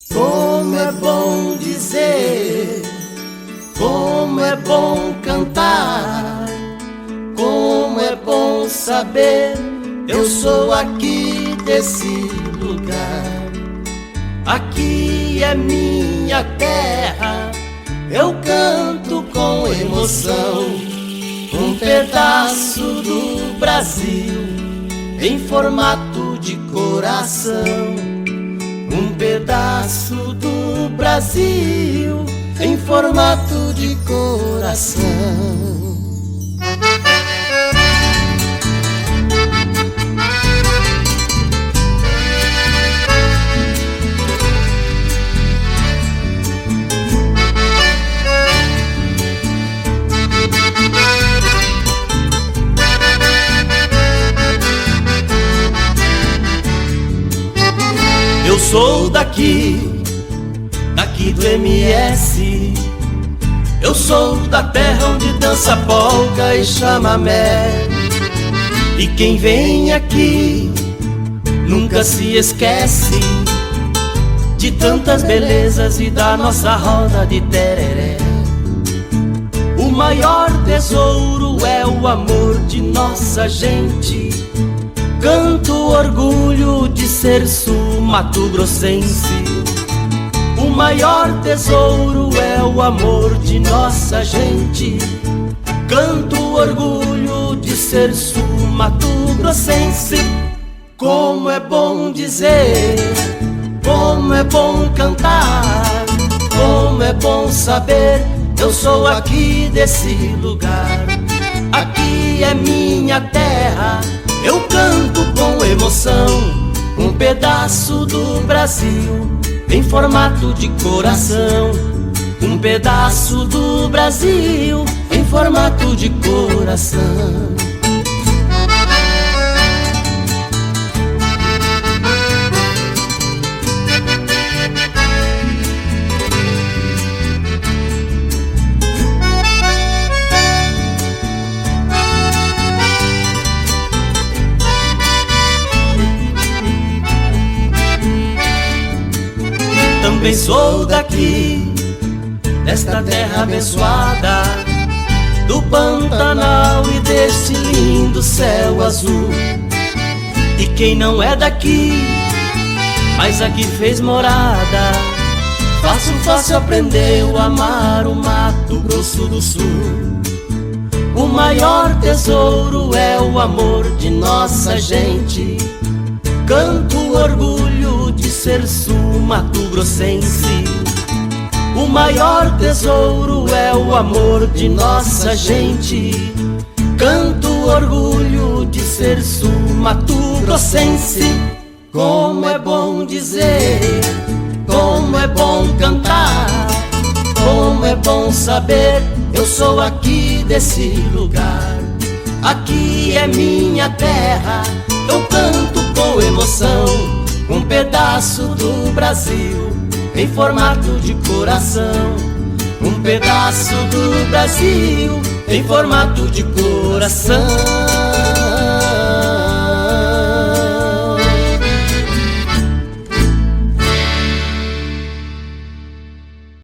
Como é bom dizer, como é bom cantar, como é bom saber, eu sou aqui desse lugar. Aqui é minha terra, eu canto com emoção, um pedaço do Brasil em formato de coração. Um pedaço do Brasil em formato de coração. Eu sou daqui do MS. Eu sou da terra onde dança polca e chamamé. E quem vem aqui nunca se esquece de tantas belezas e da nossa roda de tereré. O maior tesouro é o amor de nossa gente. Canto orgulho de ser sul-mato-grossense. O maior tesouro é o amor de nossa gente. Canto orgulho de ser sul-mato-grossense. Como é bom dizer, como é bom cantar, como é bom saber, eu sou aqui desse lugar. Aqui é minha terra, eu canto com emoção, um pedaço do Brasil em formato de coração. Um pedaço do Brasil em formato de coração. Também sou daqui, desta terra abençoada, do Pantanal e deste lindo céu azul. E quem não é daqui, mas aqui fez morada, fácil aprendeu a amar o Mato Grosso do Sul. O maior tesouro é o amor de nossa gente. Canto orgulho de ser sul-mato-grossense. O maior tesouro é o amor de nossa gente. Canto orgulho de ser sul-mato-grossense. Como é bom dizer, como é bom cantar, como é bom saber, eu sou aqui desse lugar. Aqui é minha terra, eu canto com emoção, um pedaço do Brasil em formato de coração. Um pedaço do Brasil em formato de coração.